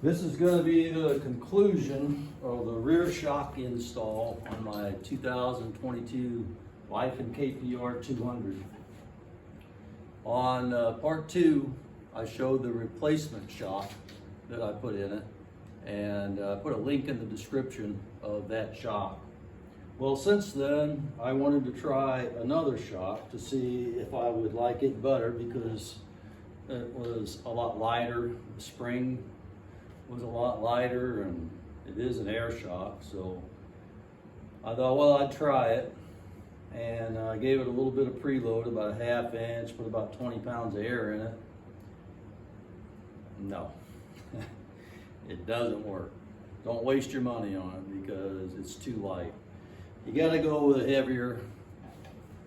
This is going to be the conclusion of the rear shock install on my 2022 Lifan KPR 200. On part 2, I showed the replacement shock that I put in it, and put a link in the description of that shock. Well, since then, I wanted to try another shock to see if I would like it better, because it was a lot lighter. The spring was a lot lighter, and it is an air shock, so I thought, well, I'd try it, and I gave it a little bit of preload, about a ½ inch, put about 20 pounds of air in it. No, it doesn't work. Don't waste your money on it because it's too light. You got to go with a heavier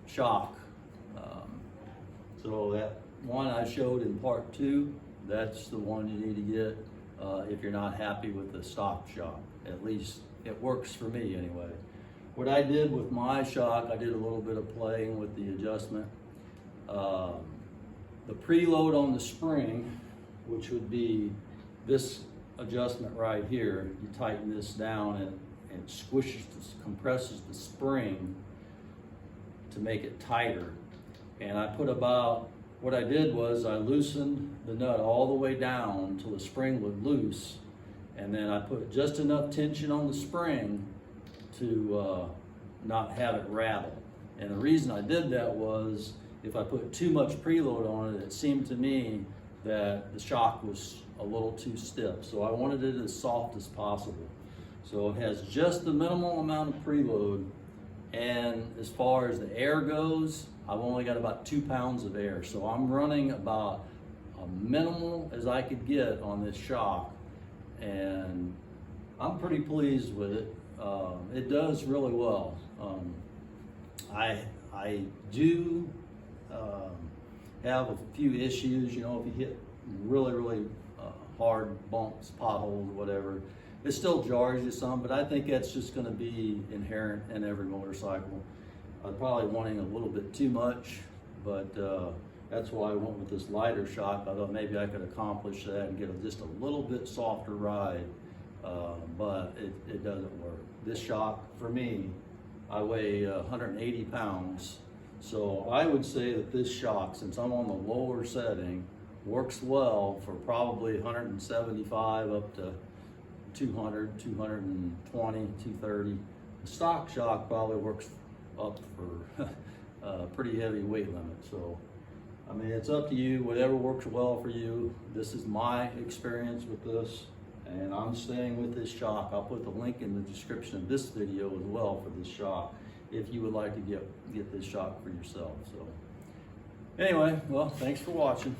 shock. So that one I showed in part 2, that's the one you need to get if you're not happy with the stock shock. At least it works for me anyway. What I did with my shock, I did a little bit of playing with the adjustment. The preload on the spring, which would be this adjustment right here, you tighten this down and it squishes, compresses the spring to make it tighter. And I put about, what I did was I loosened the nut all the way down until the spring would loose, and then I put just enough tension on the spring to not have it rattle. And the reason I did that was if I put too much preload on it, it seemed to me that the shock was a little too stiff. So I wanted it as soft as possible. So it has just the minimal amount of preload, and as far as the air goes, I've only got about 2 pounds of air. So I'm running about a minimal as I could get on this shock, and I'm pretty pleased with it. It does really well. I do have a few issues, you know, if you hit really hard bumps, potholes, whatever, it still jars you some, but I think that's just going to be inherent in every motorcycle. I'm probably wanting a little bit too much, but that's why I went with this lighter shock. I thought maybe I could accomplish that and get just a little bit softer ride, but it doesn't work. This shock, for me, I weigh 180 pounds, so I would say that this shock, since I'm on the lower setting, works well for probably 175 up to 200, 220, 230. The stock shock probably works up for a pretty heavy weight limit. So, I mean, it's up to you, whatever works well for you. This is my experience with this, and I'm staying with this shock. I'll put the link in the description of this video as well for this shock, if you would like to get this shock for yourself. So, anyway, well, thanks for watching.